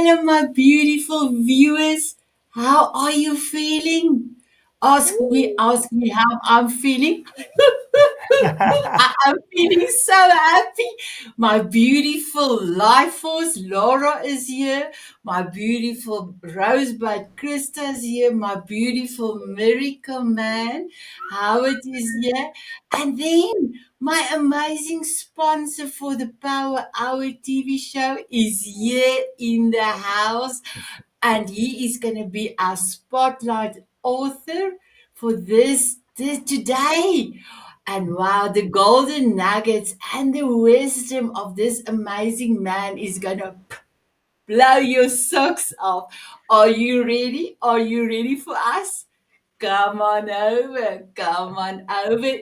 Hello, my beautiful viewers. How are you feeling? Ask me how I'm feeling. I'm feeling so happy. My beautiful life force, Laura, is here. My beautiful Rosebud Krista is here. My beautiful miracle man, Howard, is here. And then my amazing sponsor for the Power Hour TV show is here in the house. And he is going to be our spotlight author for this today. And wow, the golden nuggets and the wisdom of this amazing man is going to blow your socks off. Are you ready? Are you ready for us? Come on over,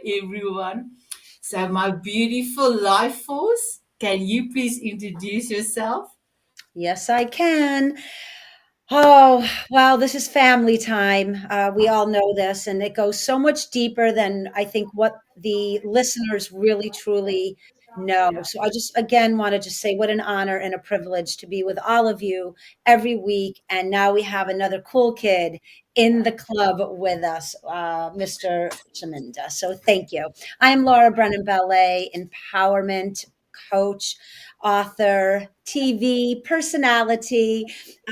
everyone. So, my beautiful life force, can you please introduce yourself? Yes, I can. Oh, well, this is family time. We all know this, and it goes so much deeper than I think what the listeners really truly know. So I just, again, want to just say what an honor and a privilege to be with all of you every week. And now we have another cool kid in the club with us, Mr. Chaminda. So thank you. I am Laura Brennan Ballet, empowerment coach, author, TV personality,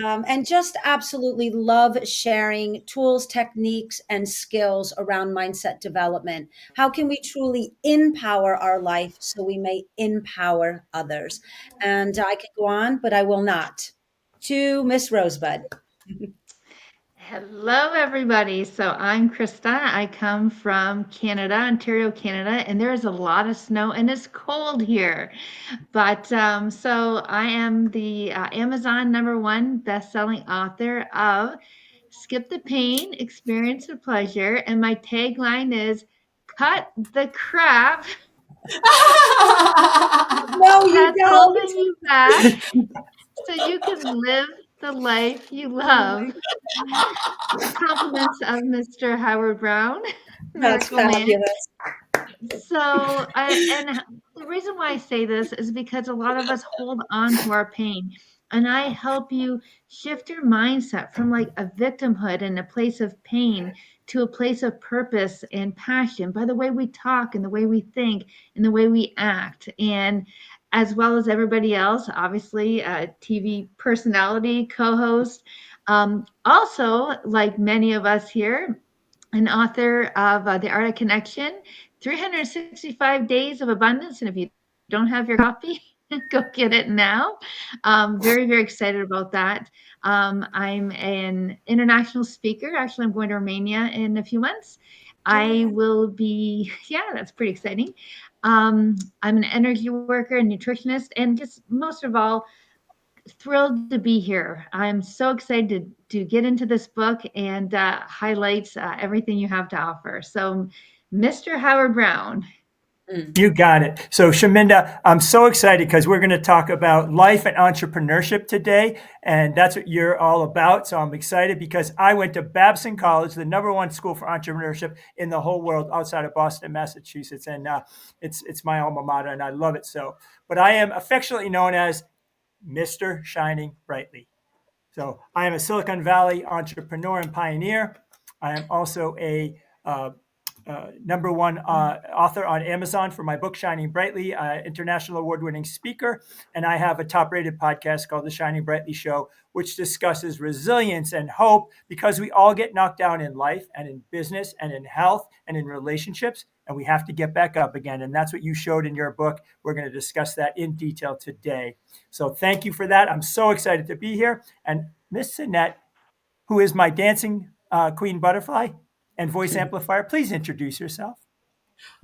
and just absolutely love sharing tools, techniques, and skills around mindset development. How can we truly empower our life so we may empower others? And I could go on, but I will not. To Miss Rosebud. Hello, everybody. So I'm Krista. I come from Canada, Ontario, Canada, and there is a lot of snow and it's cold here. But so I am the Amazon #1 best-selling author of Skip the Pain, Experience the Pleasure, and my tagline is "Cut the crap No, you that's don't. holding you back, so you can live the life you love." Compliments of Mr. Howard Brown, That's Miracle Man. fabulous. So, the reason why I say this is because a lot of us hold on to our pain, and I help you shift your mindset from like a victimhood and a place of pain to a place of purpose and passion by the way we talk and the way we think and the way we act. And as well as everybody else, obviously, a TV personality, co host. Also, like many of us here, an author of The Art of Connection, 365 Days of Abundance. And if you don't have your copy, go get it now. Very, very excited about that. I'm an international speaker. Actually, I'm going to Romania in a few months. I will be, yeah, that's pretty exciting. I'm an energy worker and nutritionist, and just most of all, thrilled to be here. I'm so excited to get into this book and highlight everything you have to offer. So, Mr. Howard Brown. You got it. So, Shaminda, I'm so excited because we're going to talk about life and entrepreneurship today. And that's what you're all about. So, I'm excited because I went to Babson College, the #1 school for entrepreneurship in the whole world outside of Boston, Massachusetts. And it's my alma mater, and I love it so. But I am affectionately known as Mr. Shining Brightly. So, I am a Silicon Valley entrepreneur and pioneer. I am also a #1 author on Amazon for my book Shining Brightly, international award-winning speaker, and I have a top-rated podcast called The Shining Brightly Show, which discusses resilience and hope because we all get knocked down in life and in business and in health and in relationships, and we have to get back up again. And that's what you showed in your book. We're going to discuss that in detail today. So thank you for that. I'm so excited to be here. And Miss Sinette, who is my dancing queen butterfly and voice amplifier, please introduce yourself.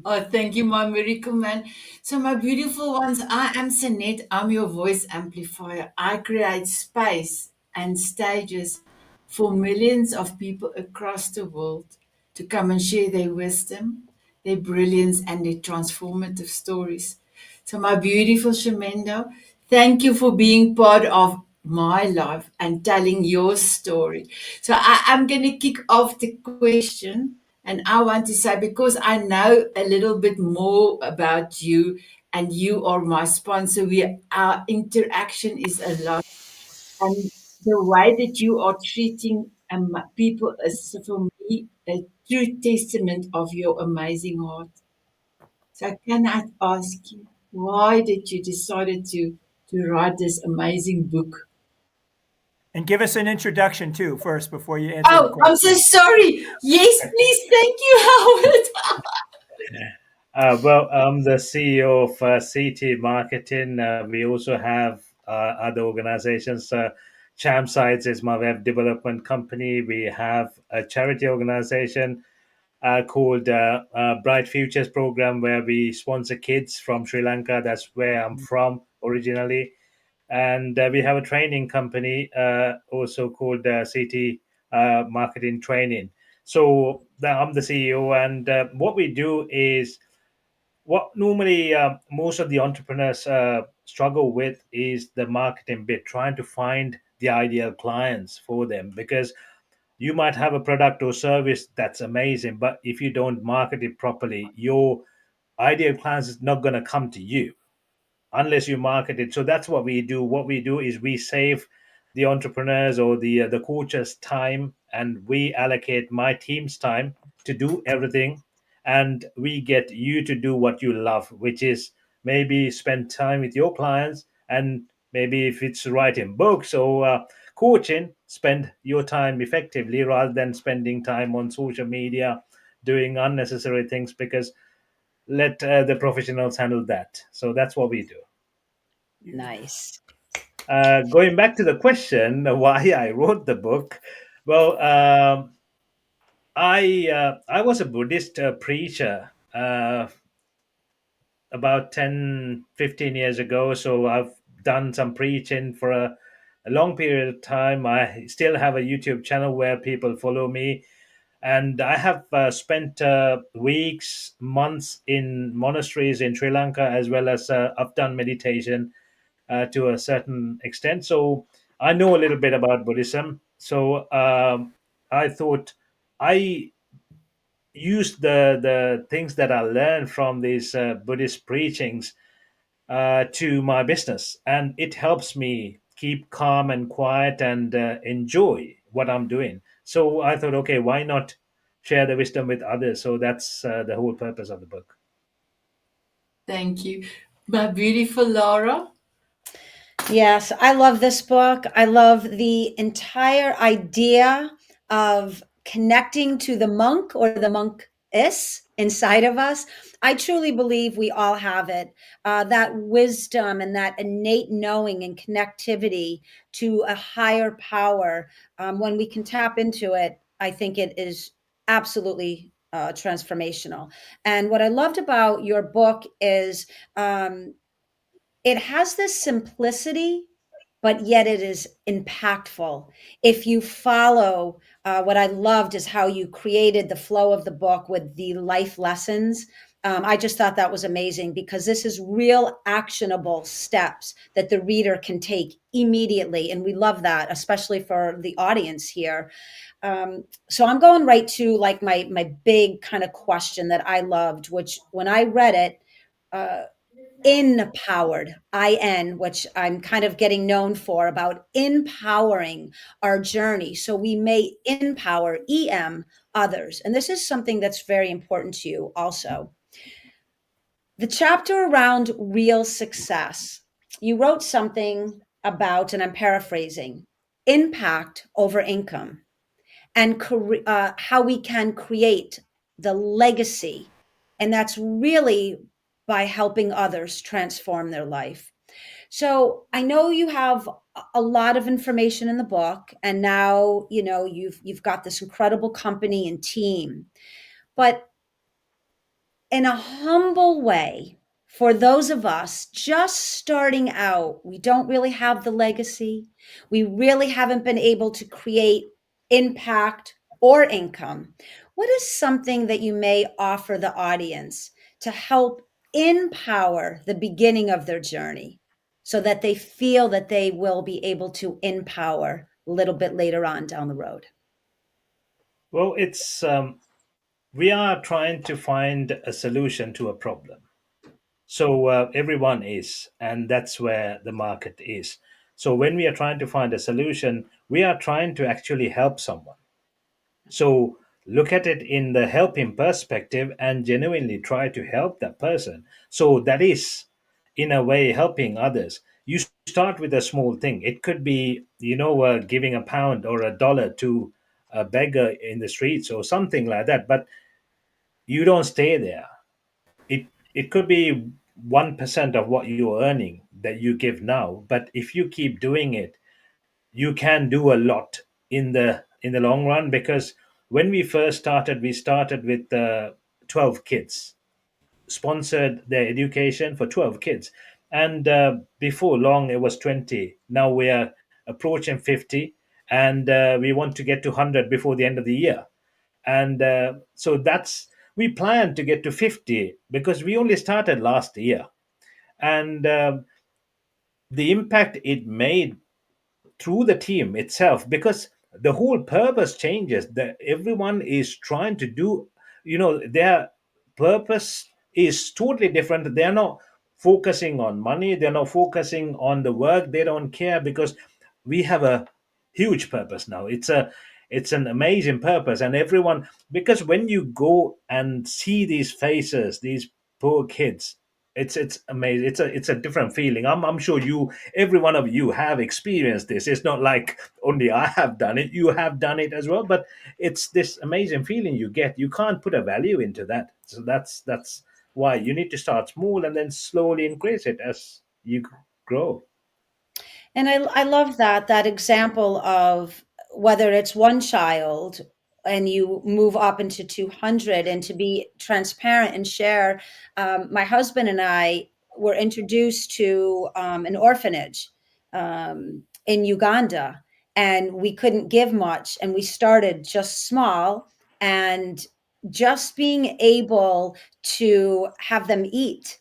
Oh, thank you, my miracle man. So, my beautiful ones, I am Sanette. I'm your voice amplifier. I create space and stages for millions of people across the world to come and share their wisdom, their brilliance, and their transformative stories. So, my beautiful Shamendo, thank you for being part of my life and telling your story. So, I'm going to kick off the question. And I want to say, because I know a little bit more about you and you are my sponsor, our interaction is a lot. And the way that you are treating people is, for me, a true testament of your amazing heart. So can I ask you, why did you decided to write this amazing book? And give us an introduction too, first, before you answer the Oh, I'm so question. sorry. Yes, please. Thank you, Howard. Well, I'm the CEO of CT Marketing. We also have other organizations. Cham Sites is my web development company. We have a charity organization called Bright Futures Program, where we sponsor kids from Sri Lanka. That's where I'm from originally. And we have a training company also called CT Marketing Training. So I'm the CEO, and what we do is what normally most of the entrepreneurs struggle with is the marketing bit, trying to find the ideal clients for them, because you might have a product or service that's amazing, but if you don't market it properly, your ideal clients is not going to come to you unless you market it. So that's what we do. What we do is we save the entrepreneurs or the coaches time, and we allocate my team's time to do everything, and we get you to do what you love, which is maybe spend time with your clients, and maybe if it's writing books or coaching, spend your time effectively rather than spending time on social media doing unnecessary things, because let the professionals handle that. So that's what we do. Nice. Going back to the question why I wrote the book, well, I was a Buddhist preacher about 10, 15 years ago. So I've done some preaching for a long period of time. I still have a YouTube channel where people follow me, and I have spent weeks, months in monasteries in Sri Lanka, as well as I've done meditation to a certain extent. So I know a little bit about Buddhism. So I thought I used the things that I learned from these Buddhist preachings to my business, and it helps me keep calm and quiet and enjoy what I'm doing. So I thought, okay, why not share the wisdom with others? So that's the whole purpose of the book. Thank you. My beautiful Laura. Yes, I love this book. I love the entire idea of connecting to the monk or the monkess inside of us. I truly believe we all have it. That wisdom and that innate knowing and connectivity to a higher power. When we can tap into it, I think it is absolutely transformational. And what I loved about your book is it has this simplicity, but yet it is impactful. If you follow, what I loved is how you created the flow of the book with the life lessons. I just thought that was amazing because this is real actionable steps that the reader can take immediately. And we love that, especially for the audience here. So I'm going right to like my big kind of question that I loved, which when I read it, uh, empowered, which I'm kind of getting known for, about empowering our journey so we may empower others. And this is something that's very important to you also. The chapter around real success, you wrote something about, and I'm paraphrasing, impact over income, and how we can create the legacy. And that's really by helping others transform their life. So I know you have a lot of information in the book, and now you've got this incredible company and team. But in a humble way, for those of us just starting out, we don't really have the legacy. We really haven't been able to create impact or income. What is something that you may offer the audience to help empower the beginning of their journey so that they feel that they will be able to empower a little bit later on down the road? Well, it's we are trying to find a solution to a problem. So everyone is, and that's where the market is. So when we are trying to find a solution, we are trying to actually help someone. So look at it in the helping perspective and genuinely try to help that person. So that is, in a way, helping others. You start with a small thing. It could be, giving a pound or a dollar to a beggar in the streets or something like that. But you don't stay there. It could be 1% of what you're earning that you give now. But if you keep doing it, you can do a lot in the long run, because when we first started, we started with 12 kids, sponsored their education for 12 kids, and before long it was 20. Now we are approaching 50, and we want to get to 100 before the end of the year. And so that's, we plan to get to 50 because we only started last year. And the impact it made through the team itself, because the whole purpose changes, that everyone is trying to do, their purpose is totally different. They're not focusing on money, they're not focusing on the work, they don't care, because we have a huge purpose now. It's an amazing purpose. And everyone, because when you go and see these faces, these poor kids, it's amazing. It's a different feeling. I'm sure you, every one of you, have experienced this. It's not like only I have done it, you have done it as well. But it's this amazing feeling you get. You can't put a value into that. So that's why you need to start small and then slowly increase it as you grow. And I love that example of whether it's one child and you move up into 200, and to be transparent and share. My husband and I were introduced to an orphanage in Uganda, and we couldn't give much, and we started just small, and just being able to have them eat,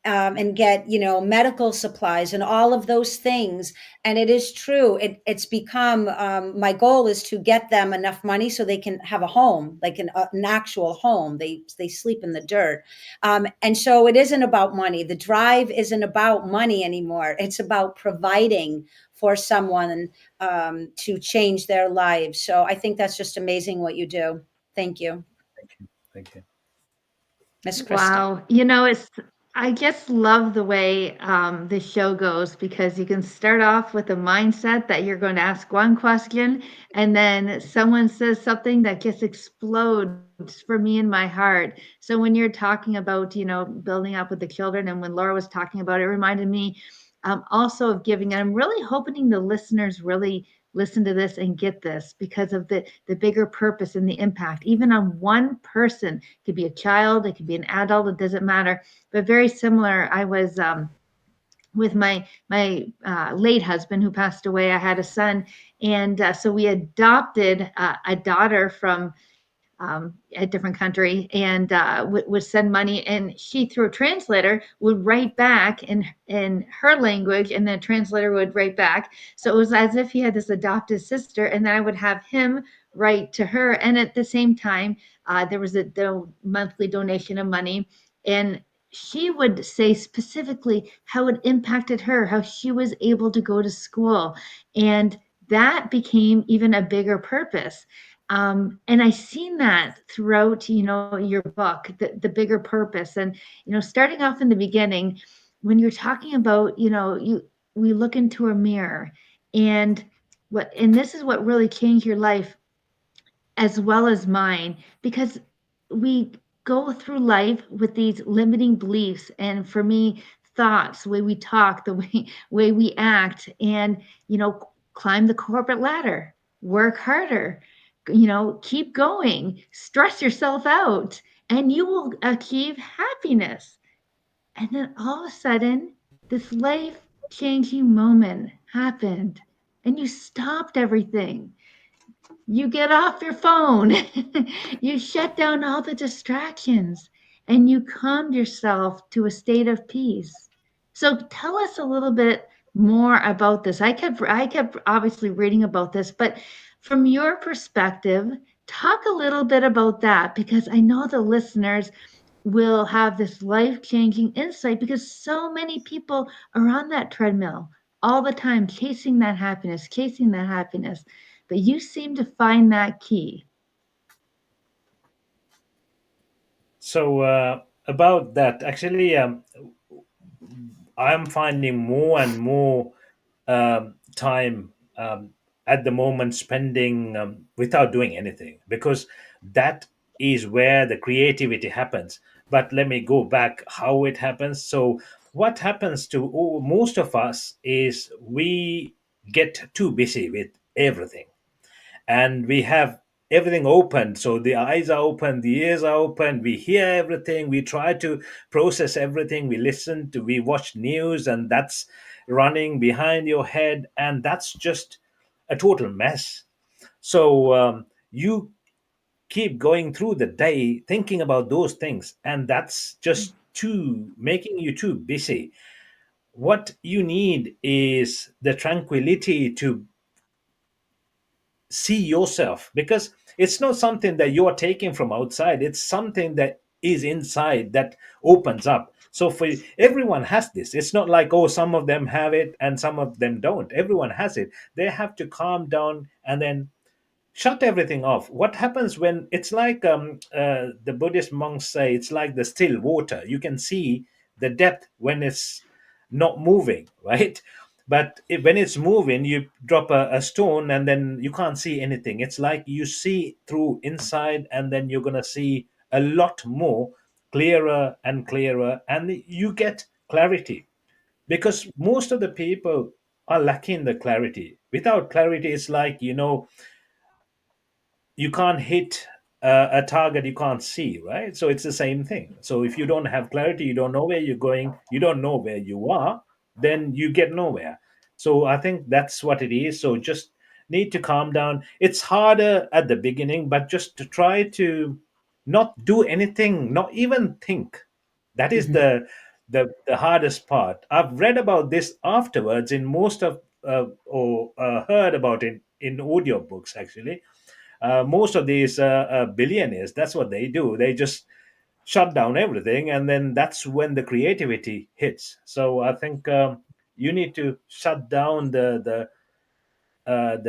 and get, medical supplies and all of those things. And it is true, it's become, my goal is to get them enough money so they can have a home, like an actual home. They sleep in the dirt. And so it isn't about money. The drive isn't about money anymore. It's about providing for someone, to change their lives. So I think that's just amazing what you do. Thank you, Thank you. Miss Krista. Wow. I just love the way the show goes, because you can start off with a mindset that you're going to ask one question, and then someone says something that just explodes for me in my heart. So when you're talking about, building up with the children, and when Laura was talking about it, it reminded me also of giving. And I'm really hoping the listeners really listen to this and get this, because of the bigger purpose and the impact, even on one person. It could be a child, it could be an adult, it doesn't matter. But very similar, I was with my late husband who passed away. I had a son, and so we adopted a daughter from a different country, and would send money, and she, through a translator, would write back in her language, and the translator would write back. So it was as if he had this adopted sister, and then I would have him write to her. And at the same time, there was the monthly donation of money, and she would say specifically how it impacted her, how she was able to go to school, and that became even a bigger purpose. And I seen that throughout, your book, the bigger purpose. And, starting off in the beginning, when you're talking about, we look into a mirror, and and this is what really changed your life as well as mine, because we go through life with these limiting beliefs, and for me, thoughts, the way we talk, the way we act, and climb the corporate ladder, work harder, keep going, stress yourself out, and you will achieve happiness. And then all of a sudden, this life changing moment happened, and you stopped everything. You get off your phone, you shut down all the distractions, and you calmed yourself to a state of peace. So tell us a little bit more about this. I kept obviously reading about this, but from your perspective, talk a little bit about that, because I know the listeners will have this life-changing insight, because so many people are on that treadmill, all the time chasing that happiness. But you seem to find that key. So about that, actually, I'm finding more and more time at the moment spending without doing anything, because that is where the creativity happens. But let me go back how it happens. So what happens to most of us is we get too busy with everything, and we have everything open. So the eyes are open, the ears are open, we hear everything, we try to process everything, we listen to, we watch news, and that's running behind your head, and that's just a total mess. So you keep going through the day thinking about those things, and that's just too making you too busy. What you need is the tranquility to see yourself, because it's not something that you're taking from outside, it's something that is inside that opens up. So for everyone has this. It's not like, oh, some of them have it and some of them don't. Everyone has it. They have to calm down and then shut everything off. What happens when it's like the Buddhist monks say, it's like the still water. You can see the depth when it's not moving, right? But when it's moving, you drop a stone and then you can't see anything. It's like you see through inside, and then you're going to see a lot more, clearer and clearer, and you get clarity, because most of the people are lacking the clarity. Without clarity, it's like, you can't hit a target you can't see, right? So it's the same thing. So if you don't have clarity, you don't know where you're going, you don't know where you are, then you get nowhere. So I think that's what it is. So just need to calm down. It's harder at the beginning, but just to try to not do anything, not even think. That is Mhm. the hardest part. I've read about this afterwards in most of or heard about it in audiobooks, actually. Most of these billionaires, that's what they do. They just shut down everything, and then that's when the creativity hits. So I think you need to shut down the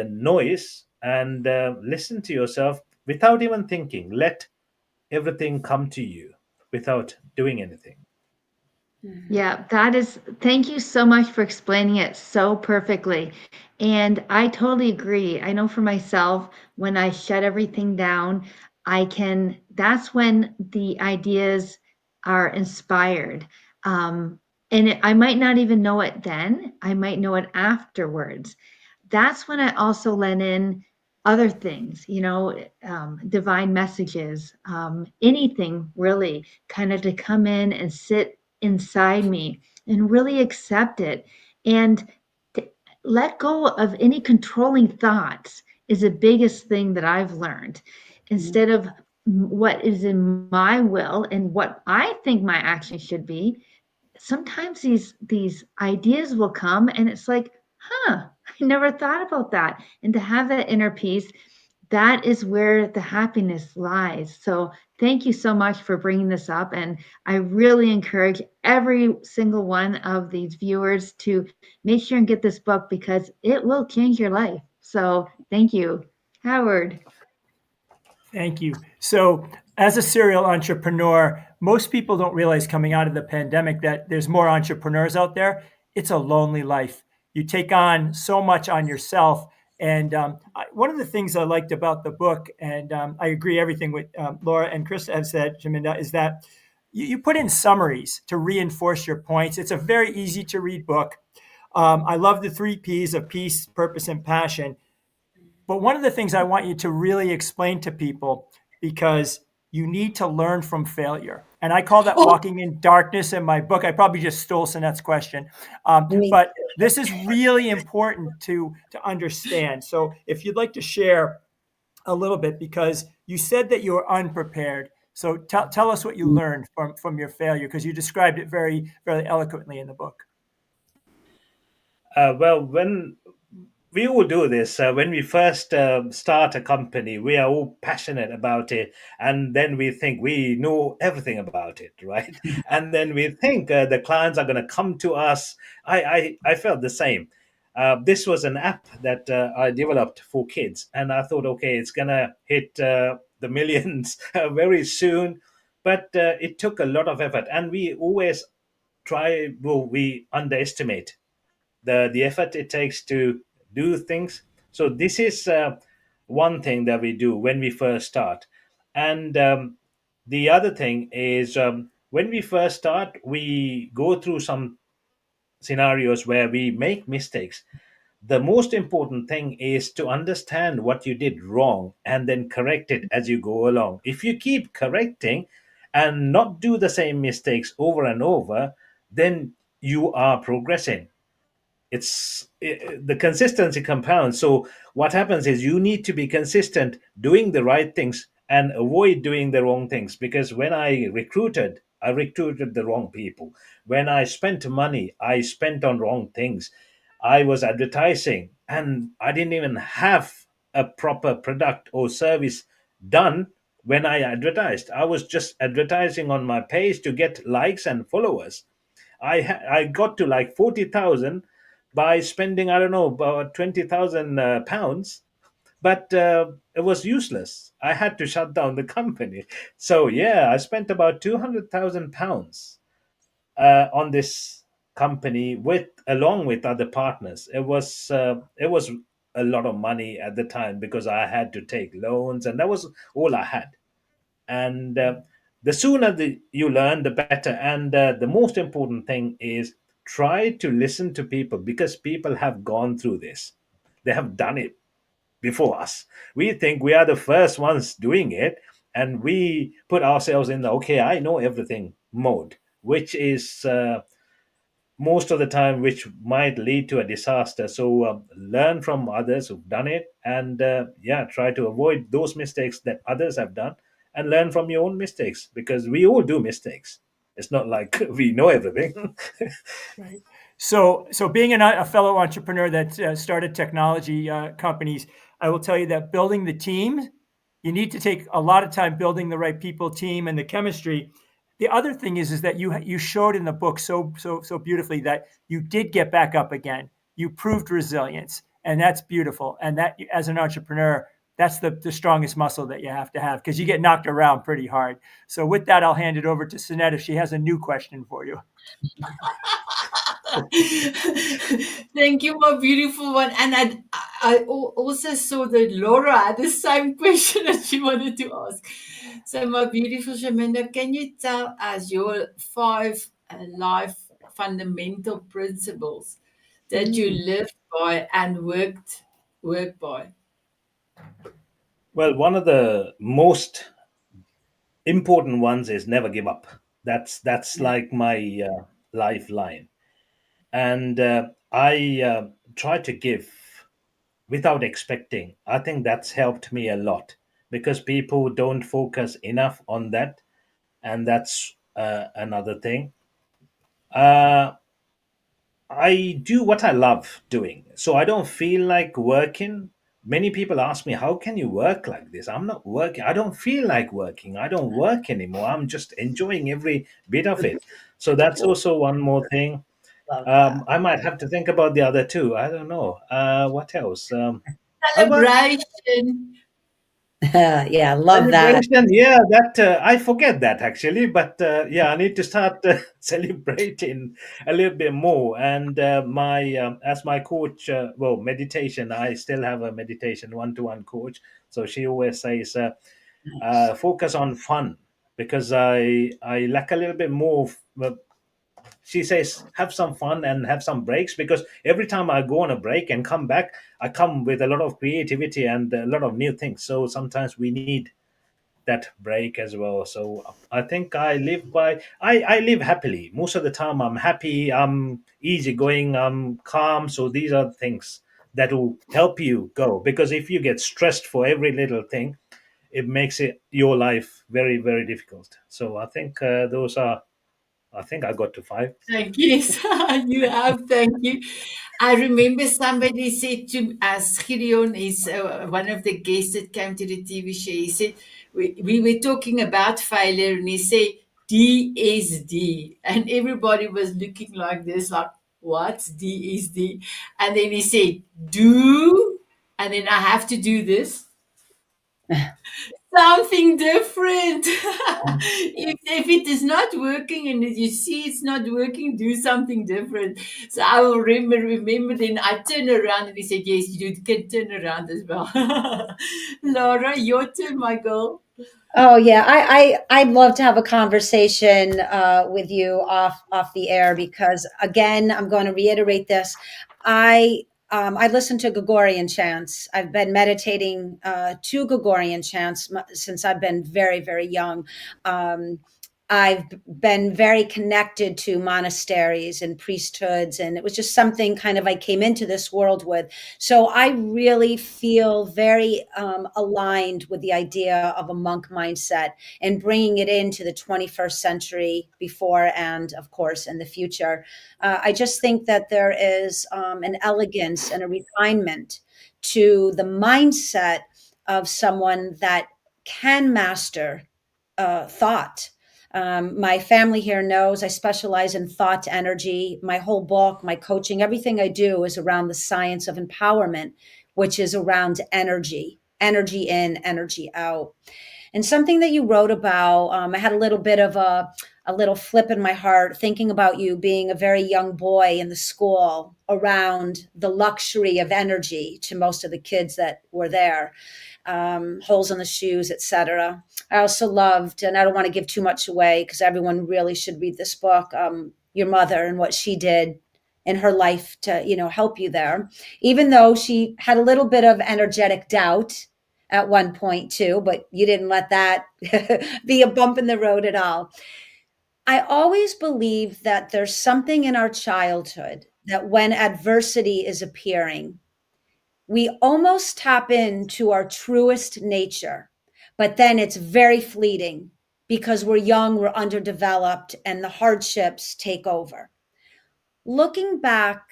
noise and listen to yourself without even thinking. Let everything come to you without doing anything. Mhm. Yeah, that is, thank you so much for explaining it so perfectly. And I totally agree. I know for myself, when I shut everything down, that's when the ideas are inspired. Um, I might not even know it then, I might know it afterwards. That's when I also let in other things, divine messages, anything really kind of to come in and sit inside me and really accept it, and to let go of any controlling thoughts is the biggest thing that I've learned. Instead of what is in my will and what I think my action should be, sometimes these ideas will come and it's like, huh, I never thought about that. And to have that inner peace, that is where the happiness lies. So thank you so much for bringing this up, and I really encourage every single one of these viewers to make sure and get this book because it will change your life. So thank you, Howard. Thank you. So, as a serial entrepreneur, most people don't realize coming out of the pandemic that there's more entrepreneurs out there. It's a lonely life. You take on so much on yourself. And one of the things I liked about the book, and I agree everything with Laura and Chris have said, Jaminda, is that you put in summaries to reinforce your points. It's a very easy to read book. I love the three P's of peace, purpose, and passion. But one of the things I want you to really explain to people, because you need to learn from failure. And I call that Oh, walking in darkness in my book. I probably just stole Sinette's question. Me But this is really important to understand. So if you'd like to share a little bit, because you said that you were unprepared. So tell us what you learned from your failure, because you described it very, very eloquently in the book. Well, when we all do this, when we first start a company, we are all passionate about it, and then we think we know everything about it, right? And then we think the clients are going to come to us. I felt the same. This was an app that I developed for kids, and I thought, okay, it's gonna hit the millions very soon. But it took a lot of effort, and we always we underestimate the effort it takes to do things. So this is one thing that we do when we first start. And the other thing is, when we first start, we go through some scenarios where we make mistakes. The most important thing is to understand what you did wrong and then correct it as you go along. If you keep correcting and not do the same mistakes over and over, then you are progressing. The consistency compounds. So what happens is you need to be consistent doing the right things and avoid doing the wrong things, because when I recruited the wrong people. When I spent money, I spent on wrong things. I was advertising and I didn't even have a proper product or service done. When I advertised, I was just advertising on my page to get likes and followers. I got to like 40,000 by spending, I don't know, about 20,000 pounds, but it was useless. I had to shut down the company. So yeah, I spent about 200,000 pounds on this company with along with other partners. It was a lot of money at the time because I had to take loans, and that was all I had. And the sooner you learn, the better. And the most important thing is try to listen to people, because people have gone through this. They have done it before us. We think we are the first ones doing it, and we put ourselves in the okay, I know everything mode, which is most of the time which might lead to a disaster. So learn from others who've done it, and yeah, try to avoid those mistakes that others have done, and learn from your own mistakes, because we all do mistakes. It's not like we know everything. Right. So being a fellow entrepreneur that started technology companies, I will tell you that building the team, you need to take a lot of time building the right people, team, and the chemistry. The other thing is that you showed in the book so beautifully that you did get back up again. You proved resilience, and that's beautiful. And that, as an entrepreneur, that's the strongest muscle that you have to have, because you get knocked around pretty hard. So with that, I'll hand it over to Sunette if she has a new question for you. Thank you, my beautiful one. And also saw that Laura had the same question that she wanted to ask. So, my beautiful Shaminda, can you tell us your 5 life fundamental principles that you Mm. lived by and work by? Well, one of the most important ones is never give up. That's Yeah. like my lifeline. And I try to give without expecting. I think that's helped me a lot, because people don't focus enough on that, and that's another thing. Uh, I do what I love doing, so I don't feel like working. Many people ask me, "How can you work like this?" I'm not working. I don't feel like working. I don't work anymore. I'm just enjoying every bit of it. So that's also one more thing. Love that. I might have to think about the other two. I don't know. What else? Well, Celebration. Yeah, love that. celebration, yeah, that I forget that actually, but yeah, I need to start celebrating a little bit more. And my as my coach, well, meditation. I still have a meditation one-to-one coach, so she always says, Nice. focus on fun, because I lack a little bit more. She says have some fun and have some breaks, because every time I go on a break and come back, I come with a lot of creativity and a lot of new things. So sometimes we need that break as well. So I think I live by I live happily. Most of the time I'm happy, I'm easygoing, I'm calm. So these are things that will help you go. Because if you get stressed for every little thing, it makes it your life very, very difficult. So I think those are I think I got to five. Thank you. You have, thank you. I remember somebody said to us, Gideon is one of the guests that came to the TV show. He said, we were talking about failure, and he said, DSD. And everybody was looking like this, like, What's D is D? And then he said, do, and then I have to do this. Something different. If it is not working and you see it's not working, do something different. So I will remember then I turn around and he said, yes, you can turn around as well. Laura, your turn, my girl. Oh yeah, I'd love to have a conversation with you off the air because again, I'm going to reiterate this. I listen to Gregorian chants. I've been meditating to Gregorian chants since I've been very young. Um, I've been very connected to monasteries and priesthoods, and it was just something kind of I came into this world with. So I really feel very aligned with the idea of a monk mindset and bringing it into the 21st century before and, of course, in the future. I just think that there is an elegance and a refinement to the mindset of someone that can master thought. My family here knows I specialize in thought energy. My whole book, my coaching, everything I do is around the science of empowerment, which is around energy, energy in, energy out. And something that you wrote about, I had a little bit of a little flip in my heart thinking about you being a very young boy in the school around the luxury of energy to most of the kids that were there, holes in the shoes, etc. I also loved, and I don't want to give too much away because everyone really should read this book, your mother and what she did in her life to, help you there, even though she had a little bit of energetic doubt at one point too, but you didn't let that be a bump in the road at all. I always believe that there's something in our childhood that when adversity is appearing, we almost tap into our truest nature, but then it's very fleeting because we're young, we're underdeveloped, and the hardships take over. Looking back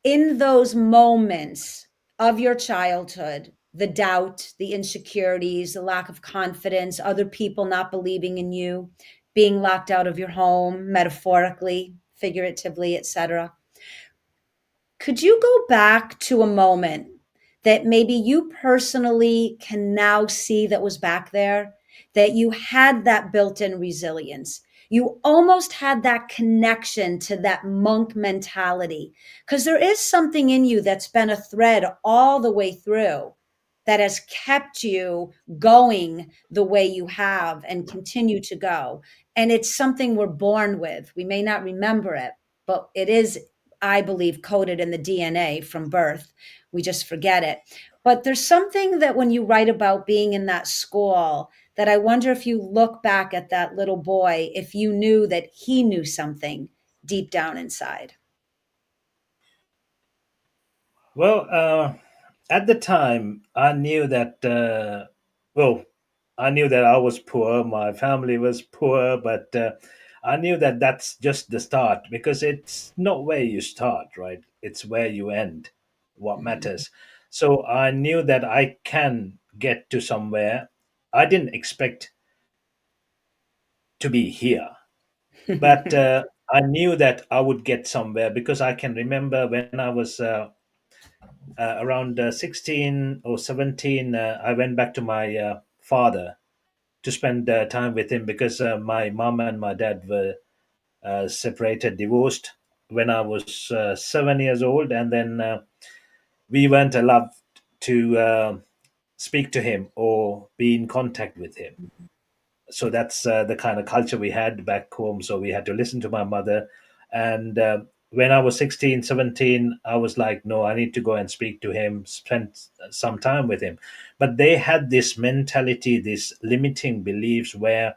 in those moments of your childhood, the doubt, the insecurities, the lack of confidence, other people not believing in you, being locked out of your home, metaphorically, figuratively, etc. Could you go back to a moment that maybe you personally can now see that was back there, that you had that built in resilience? You almost had that connection to that monk mentality because there is something in you that's been a thread all the way through that has kept you going the way you have and continue to go. And it's something we're born with. We may not remember it, but it is, I believe, coded in the DNA from birth. We just forget it. But there's something that when you write about being in that school, that I wonder if you look back at that little boy, if you knew that he knew something deep down inside. Well, at the time, I knew that, well, I knew that I was poor, my family was poor, but I knew that that's just the start because it's not where you start, right? It's where you end, what matters. So I knew that I can get to somewhere. I didn't expect to be here, but I knew that I would get somewhere because I can remember when I was around 16 or 17, I went back to my father to spend time with him because my mom and my dad were separated, divorced when I was 7 years old. And then we weren't allowed to speak to him or be in contact with him. So that's the kind of culture we had back home. So we had to listen to my mother. And when I was 16, 17, I was like, no, I need to go and speak to him, spend some time with him. But they had this mentality, this limiting beliefs where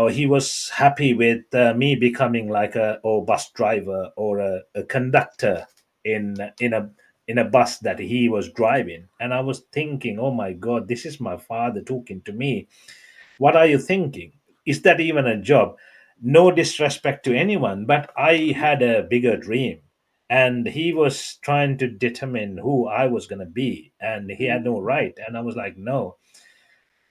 he was happy with me becoming like a bus driver or a conductor in a bus that he was driving. And I was thinking, oh my God, this is my father talking to me. What are you thinking? Is that even a job? No disrespect to anyone, but I had a bigger dream. And he was trying to determine who I was going to be. And he had no right. And I was like, no.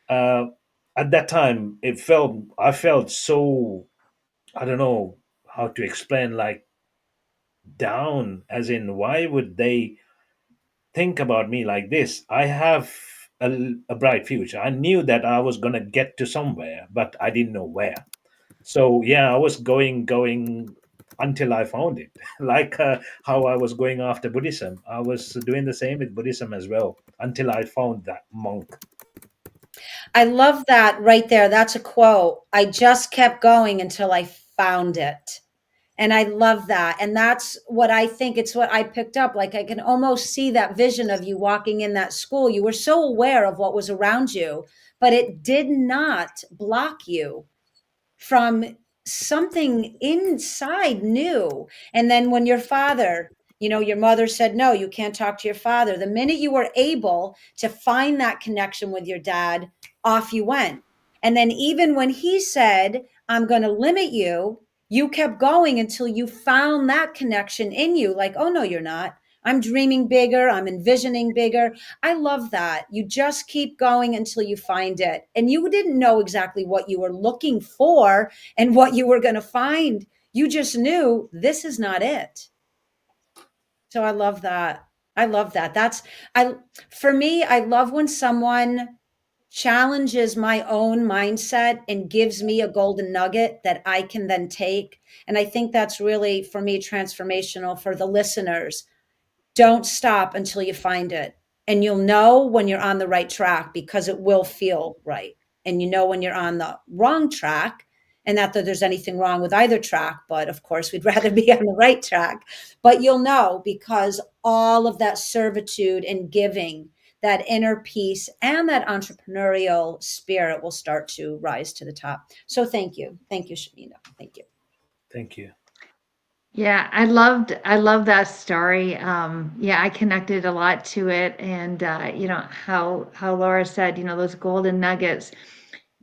Uh, at that time, I felt so, I don't know how to explain, like down, as in, why would they think about me like this? I have a bright future. I knew that I was going to get to somewhere, but I didn't know where. So yeah, I was going until I found it. Like how I was going after Buddhism, I was doing the same with Buddhism as well until I found that monk. I love that right there. That's a quote. I just kept going until I found it. And I love that. And that's what I think, it's what I picked up. Like I can almost see that vision of you walking in that school. You were so aware of what was around you, but it did not block you from something inside new. And then when your father, your mother said, no, you can't talk to your father. The minute you were able to find that connection with your dad, off you went. And then even when he said, I'm going to limit you, you kept going until you found that connection in you. Like, oh, no, you're not. I'm dreaming bigger. I'm envisioning bigger. I love that. You just keep going until you find it. And you didn't know exactly what you were looking for and what you were going to find. You just knew this is not it. So I love that. I love that. I, for me, I love when someone challenges my own mindset and gives me a golden nugget that I can then take. And I think that's really, for me, transformational for the listeners. Don't stop until you find it. And you'll know when you're on the right track because it will feel right. And you know when you're on the wrong track, and not that there's anything wrong with either track, but of course we'd rather be on the right track. But you'll know because all of that servitude and giving, that inner peace and that entrepreneurial spirit will start to rise to the top. So thank you. Thank you, Shamina. Thank you. Thank you. Yeah, I love that story. Yeah, I connected a lot to it, and how Laura said, those golden nuggets.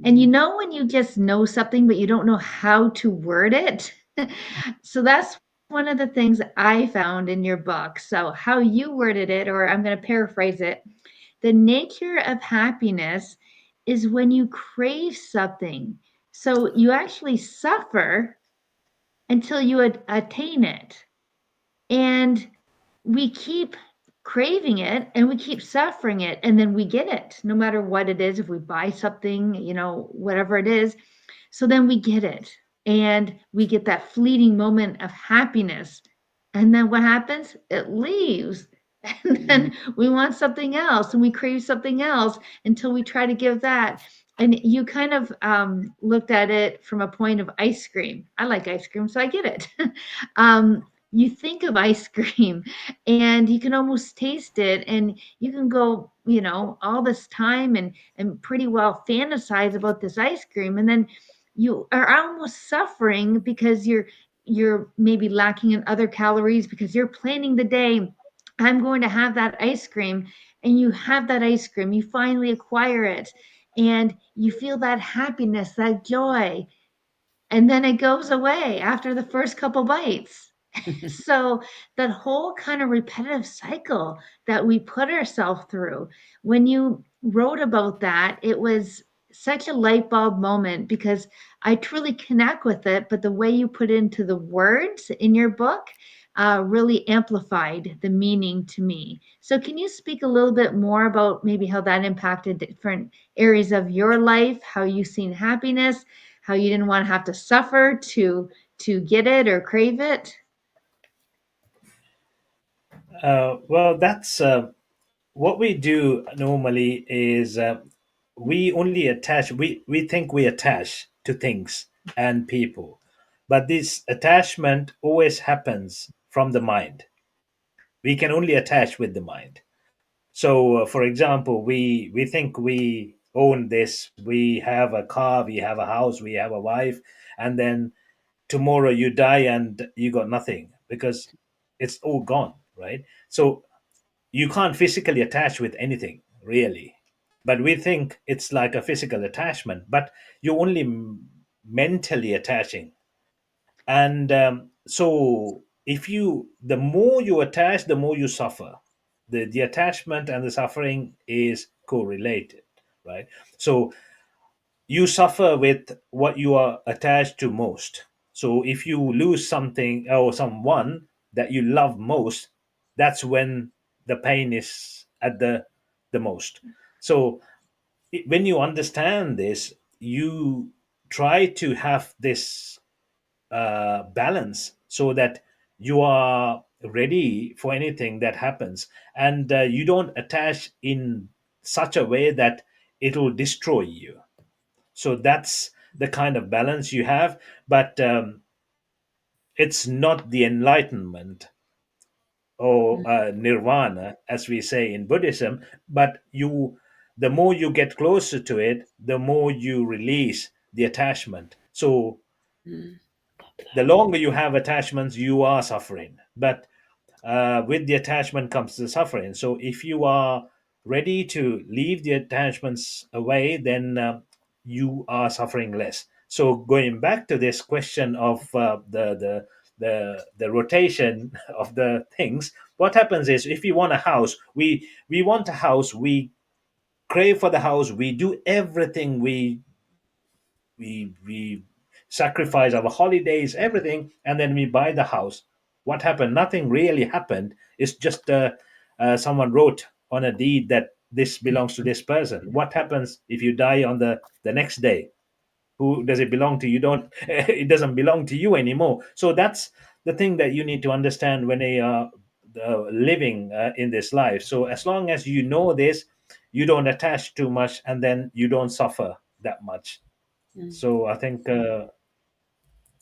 And when you just know something, but you don't know how to word it. So that's one of the things I found in your book. So how you worded it, or I'm going to paraphrase it: the nature of happiness is when you crave something. So you actually suffer until you attain it. And we keep craving it and we keep suffering it, and then we get it no matter what it is. If we buy something, whatever it is, so then we get it and we get that fleeting moment of happiness, and then what happens? It leaves. And then we want something else and we crave something else until we try to give that. And you kind of looked at it from a point of ice cream. I like ice cream, so I get it. You think of ice cream and you can almost taste it, and you can go, all this time and pretty well fantasize about this ice cream, and then you are almost suffering because you're maybe lacking in other calories because you're planning the day. I'm going to have that ice cream, and you have that ice cream, you finally acquire it, and you feel that happiness, that joy, and then it goes away after the first couple bites. So that whole kind of repetitive cycle that we put ourselves through, when you wrote about that, it was such a light bulb moment because I truly connect with it. But the way you put into the words in your book really amplified the meaning to me. So, can you speak a little bit more about maybe how that impacted different areas of your life, how you've seen happiness, how you didn't want to have to suffer to get it or crave it? Well, that's what we do normally is we only attach, we think we attach to things and people, but this attachment always happens from the mind. We can only attach with the mind. So for example, we think we own this, we have a car, we have a house, we have a wife, and then tomorrow you die and you got nothing because it's all gone, right? So you can't physically attach with anything really, but we think it's like a physical attachment, but you're only mentally attaching. And so if you, the more you attach, the more you suffer. The attachment and the suffering is correlated, right? So you suffer with what you are attached to most. So if you lose something or someone, that you love most, that's when the pain is at the most. So when you understand this, you try to have this balance so that you are ready for anything that happens, and you don't attach in such a way that it will destroy you. So that's the kind of balance you have. But it's not the enlightenment or nirvana, as we say in Buddhism, but the more you get closer to it, the more you release the attachment. So Mm. the longer you have attachments, you are suffering. But with the attachment comes the suffering. So if you are ready to leave the attachments away, then you are suffering less. So going back to this question of the rotation of the things, what happens is, if we want a house, we want a house, we crave for the house, we do everything, we sacrifice our holidays, everything, and then we buy the house. What happened? Nothing really happened. It's just someone wrote on a deed that this belongs to this person. What happens if you die on the next day? Who does it belong to? You don't. It doesn't belong to you anymore. So that's the thing that you need to understand when you are living in this life. So as long as you know this, you don't attach too much, and then you don't suffer that much. Mm. So I think, is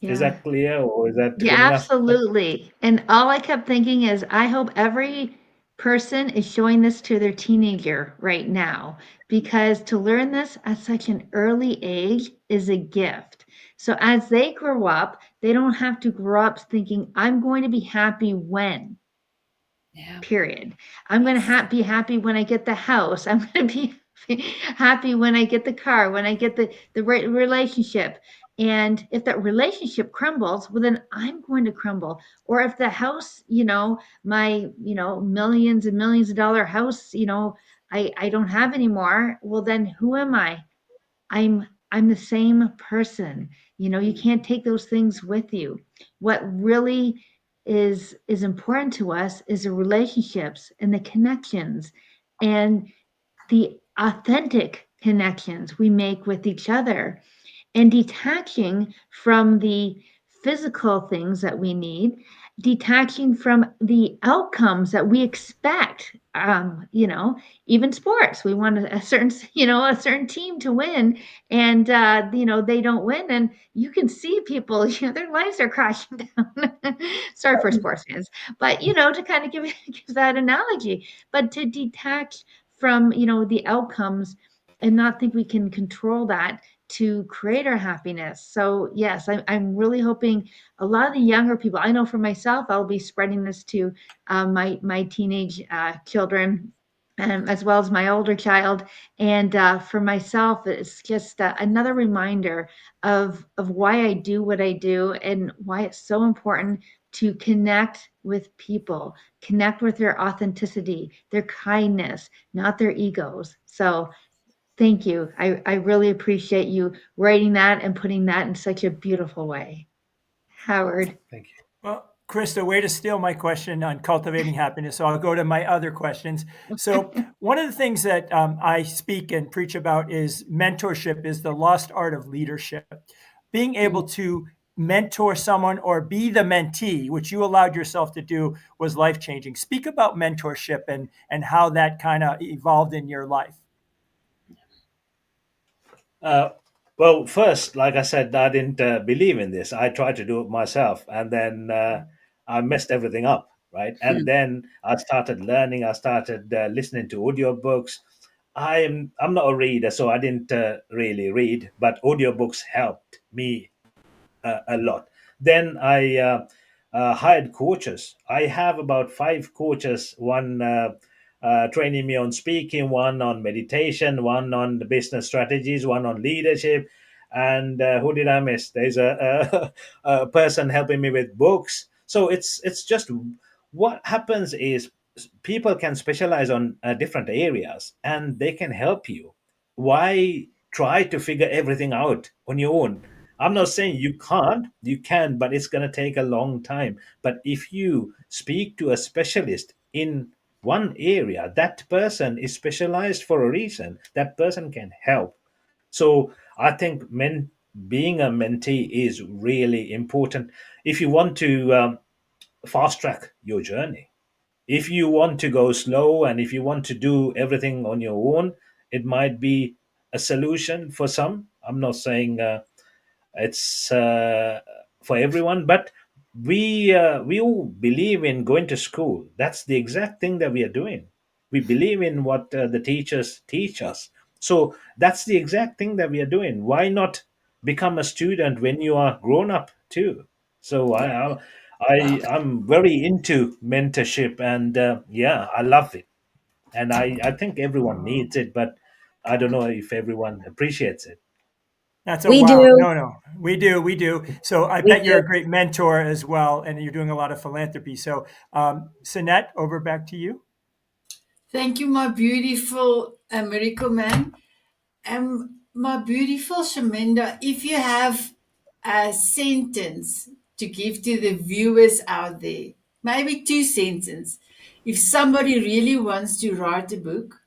Yeah. that clear, or is that Yeah, good enough? absolutely. And all I kept thinking is, I hope every person is showing this to their teenager right now, because to learn this at such an early age is a gift. So as they grow up, they don't have to grow up thinking, I'm going to be happy when. Yeah. Period. I'm going to be happy when I get the house. I'm going to be happy when I get the car, when I get the right relationship. And if that relationship crumbles, well, then I'm going to crumble. Or if the house, my, millions and millions of dollar house, I don't have anymore, well, then who am I? I'm the same person. You can't take those things with you. What really is important to us is the relationships and the connections and the authentic connections we make with each other, and detaching from the physical things that we need, detaching from the outcomes that we expect. Even sports, we want a certain, a certain team to win, and they don't win, and you can see people, their lives are crashing down. Sorry for sports fans, but to kind of give give that analogy, but to detach from the outcomes and not think we can control that to create our happiness. So yes, I'm really hoping a lot of the younger people. I know for myself, I'll be spreading this to my teenage children. As well as my older child, and for myself, it's just another reminder of why I do what I do, and why it's so important to connect with people, connect with their authenticity, their kindness, not their egos. So thank you. I really appreciate you writing that and putting that in such a beautiful way. Howard. Thank you. Well, Krista, way to steal my question on cultivating happiness. So I'll go to my other questions. So one of the things that I speak and preach about is mentorship is the lost art of leadership. Being able Mm. to mentor someone or be the mentee, which you allowed yourself to do, was life changing. Speak about mentorship and how that kind of evolved in your life. Uh, well, first, like I said, I didn't believe in this. I tried to do it myself, and then I messed everything up, right? And then I started learning. I started listening to audiobooks. I'm not a reader, so I didn't really read, but audiobooks helped me a lot. Then I hired coaches. I have about five coaches. One training me on speaking, one on meditation, one on the business strategies, one on leadership. And who did I miss? There's a person helping me with books. So it's just, what happens is, people can specialize on different areas, and they can help you. Why try to figure everything out on your own? I'm not saying you can't, you can, but it's going to take a long time. But if you speak to a specialist in one area, that person is specialized for a reason. That person can help. So I think being a mentee is really important if you want to fast track your journey. If you want to go slow and if you want to do everything on your own, it might be a solution for some. I'm not saying it's for everyone, but we all believe in going to school. That's the exact thing that we are doing. We believe in what the teachers teach us. So that's the exact thing that we are doing. Why not become a student when you are grown up too? So Yeah. I'm very into mentorship, and yeah, I love it, and I think everyone needs it, but I don't know if everyone appreciates it. That's a We wow. do. No, no, we do, we do. So I We bet you're do. a great mentor as well, and you're doing a lot of philanthropy. So, Sinette, over back to you. Thank you, my beautiful miracle man. My beautiful Shaminda, if you have a sentence to give to the viewers out there, maybe two sentences. If somebody really wants to write a book,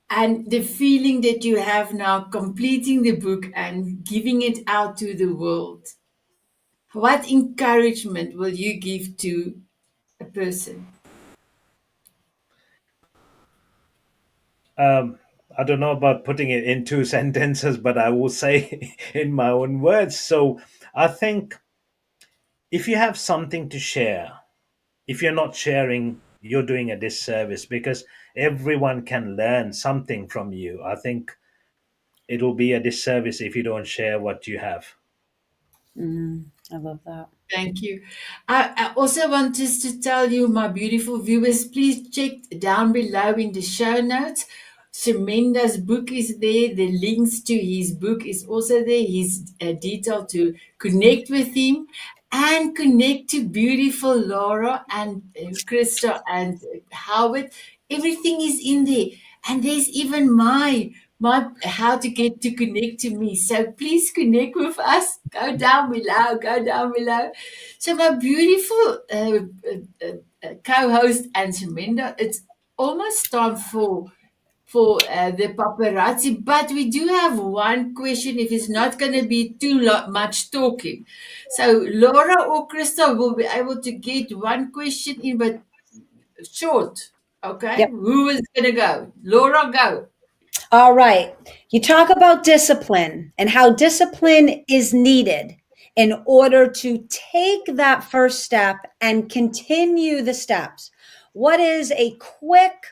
and the feeling that you have now completing the book and giving it out to the world, what encouragement will you give to a person? Um, I don't know about putting it in two sentences, but I will say in my own words. So I think if you have something to share, if you're not sharing, you're doing a disservice because everyone can learn something from you. I think it'll be a disservice if you don't share what you have. I love that. Thank you. I also want just to tell you, my beautiful viewers, please check down below in the show notes. Sheminda's book is there. The links to his book is also there. His detail to connect with him and connect to beautiful Laura and Krista and Howard. Everything is in there, and there's even my how to get to connect to me. So please connect with us. Go down below. Go down below. So my beautiful co-host and Shaminda, it's almost time for the paparazzi, but we do have one question. If it's not going to be too much talking, so Laura or Krista will be able to get one question in, but short. Okay, Yep. who is going to go? Laura, go. All right. You talk about discipline and how discipline is needed in order to take that first step and continue the steps. What is a quick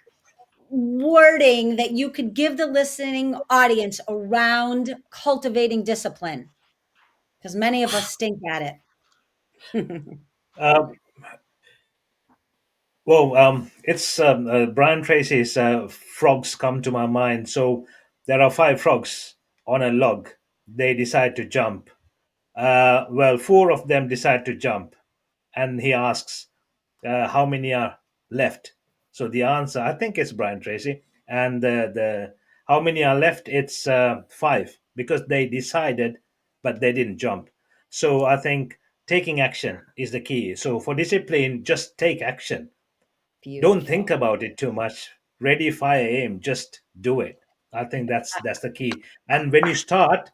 wording that you could give the listening audience around cultivating discipline? Because many of us stink at it. Uh, well, it's Brian Tracy's frogs come to my mind. So there are five frogs on a log. They decide to jump. Well, four of them decide to jump, and he asks, "How many are left?" So the answer, I think, it's Brian Tracy, and the how many are left? It's five because they decided, but they didn't jump. So I think taking action is the key. So for discipline, just take action. Don't think Beautiful. about it too much. Ready, fire, aim. Just do it. I think that's the key. And when you start,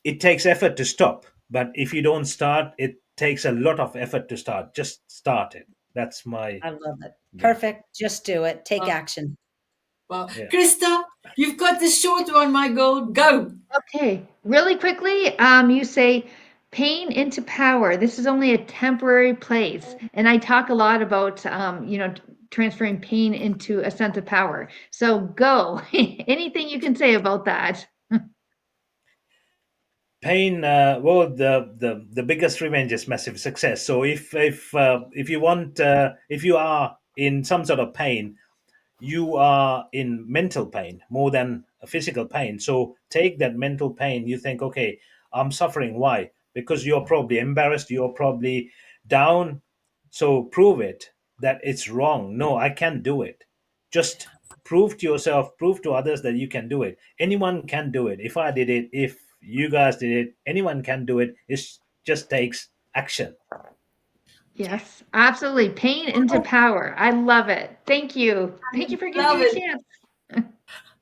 it takes effort to stop, but if you don't start, it takes a lot of effort to start. Just start it. That's my I love it. yeah. Perfect. Just do it. Take Well, action. well, Yeah. Krista, you've got the short one, my girl. Go. Okay, really quickly, you say pain into power. This is only a temporary place, and I talk a lot about transferring pain into a sense of power. So go. Anything you can say about that? Pain, well, the biggest revenge is massive success. So if you want, if you are in some sort of pain, you are in mental pain more than a physical pain. So take that mental pain. You think, okay, I'm suffering. Why? Because you're probably embarrassed. You're probably down. So prove it that it's wrong. No, I can't do it. Just prove to yourself, prove to others that you can do it. Anyone can do it. If I did it, if you guys did it, anyone can do it. It just takes action. Yes, absolutely. Pain into power. I love it. Thank you. Thank you for giving Love me a it. chance.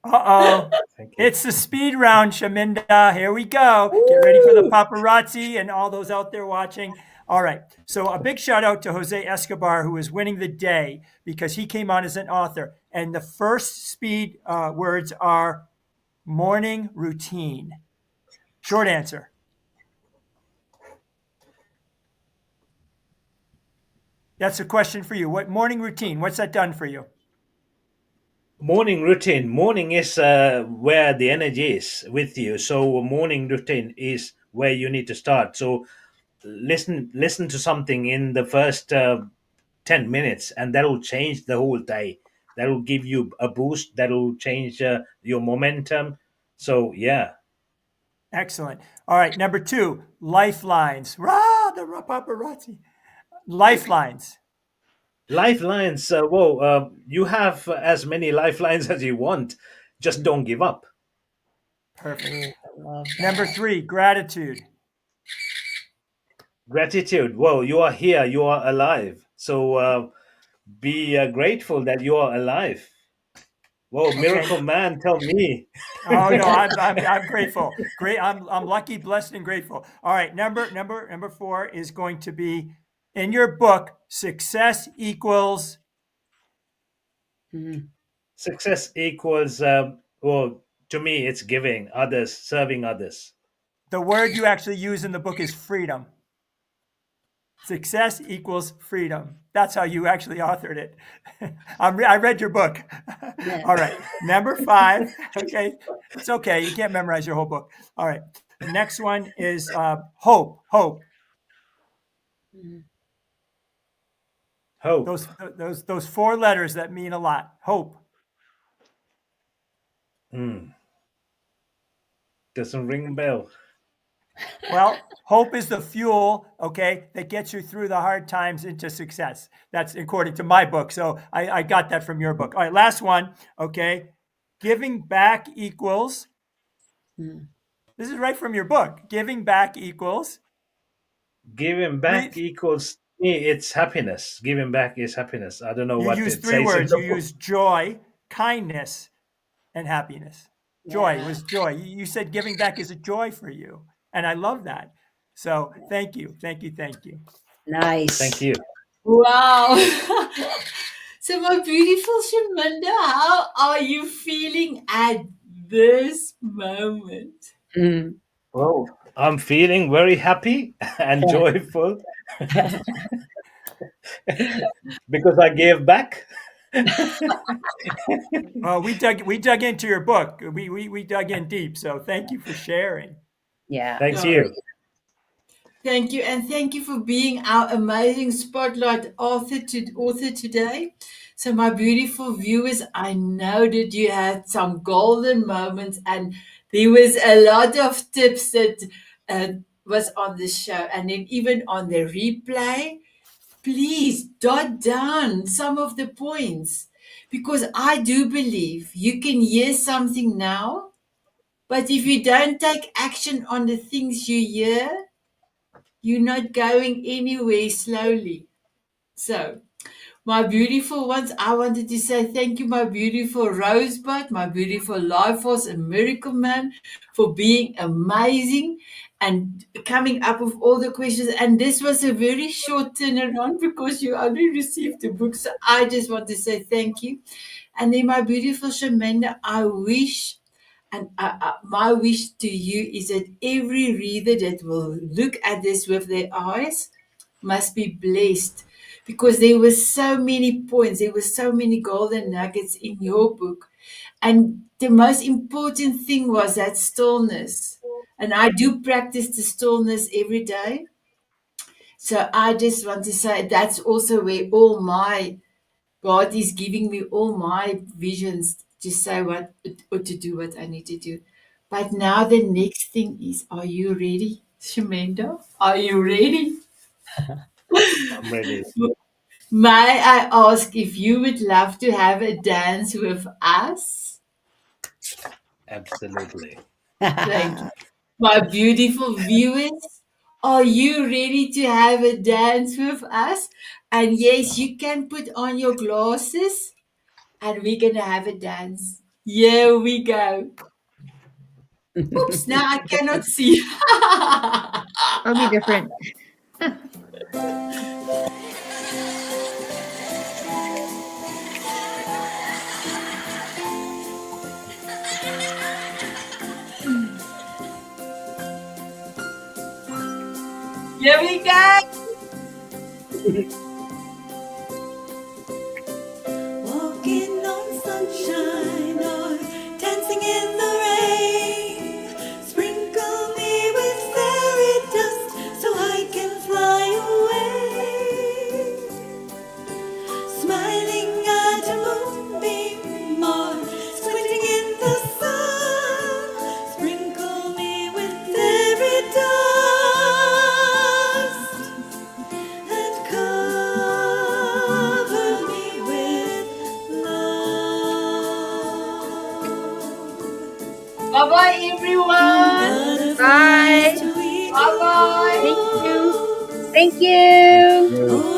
Uh-oh. Thank you. It's the speed round, Chaminda. Here we go. Get ready for the Woo! paparazzi and all those out there watching. All right. So a big shout out to Jose Escobar, who is winning the day because he came on as an author. And the first speed words are morning routine. Short answer. That's a question for you. What morning routine? What's that done for you? Morning routine. Morning is where the energy is with you. So morning routine is where you need to start. So listen to something in the first 10 minutes, and that will change the whole day. That will give you a boost. That will change your momentum. So yeah. Excellent. All right. Number two, lifelines. Rah, the paparazzi. Lifelines. Lifelines. Whoa, you have as many lifelines as you want. Just don't give up. Perfect. Ooh, I love Number that. three, gratitude. Gratitude. Whoa, you are here. You are alive. So be grateful that you are alive. Whoa, Okay. miracle man, tell me. Oh no, I'm grateful. Great. I'm lucky, blessed, and grateful. All right. Number four is going to be in your book. Success equals Mhm. Success equals, well, to me, it's giving others, serving others. the word you actually use in the book is freedom. Success equals freedom. That's how you actually authored it. I read your book. Yeah. All right. Number five. Okay. It's okay. You can't memorize your whole book. All right. The next one is hope. Hope. Mhm. Hope. Those four letters that mean a lot. Hope. Hmm. Doesn't ring a bell. Well, hope is the fuel, okay, that gets you through the hard times into success. That's according to my book. So I got that from your book. All right, last one, okay. Giving back equals, Mhm. this is right from your book. Giving back equals Giving three, back equals me, it's happiness. Giving back is happiness. I don't know you what use it three says in words. You the book. use joy, kindness, and happiness. Joy Yeah. was joy. You said giving back is a joy for you. And I love that. So thank you. Thank you. Thank you. Thank Nice. you. Wow. So, my beautiful Shaminda, how are you feeling at this moment? Mm. Well, I'm feeling very happy and joyful because I gave back. We dug into your book. We dug in deep. So thank you for sharing. Yeah. Thank No, you. thank you, and thank you for being our amazing spotlight author today. So, my beautiful viewers, I know that you had some golden moments, and there was a lot of tips that uh, was on the show, and then even on the replay. Please jot down some of the points because I do believe you can hear something now, but if you don't take action on the things you hear, you're not going anywhere slowly. So, my beautiful ones, I wanted to say thank you, my beautiful Rosebud, my beautiful Life Force and Miracle Man, for being amazing and coming up with all the questions. And this was a very short turnaround because you only received the book. So I just want to say thank you. And then, my beautiful Shamanda, I wish. And my wish to you is that every reader that will look at this with their eyes must be blessed because there were so many points, there were so many golden nuggets in your book. And the most important thing was that stillness. And I do practice the stillness every day. So I just want to say that's also where all my God is giving me all my visions to say what or to do what I need to do. But now the next thing is, are you ready, Shamenda? Are you ready? I'm ready. May I ask if you would love to have a dance with us? Absolutely. Thank you. My beautiful viewers, are you ready to have a dance with us? And yes, you can put on your glasses and we're going to have a dance. Here we go. Oops, now I cannot see. I'll be different. Here we go. Walking on sunshine or dancing in the rain. Sprinkle me with fairy dust so I can fly away. Smiling at a moonbeam or squinting in the sun. Sprinkle me with fairy dust and cover me with love. Bye bye, everyone. Butterflies Bye. to each Bye bye. Thank you. rose. Thank you. You.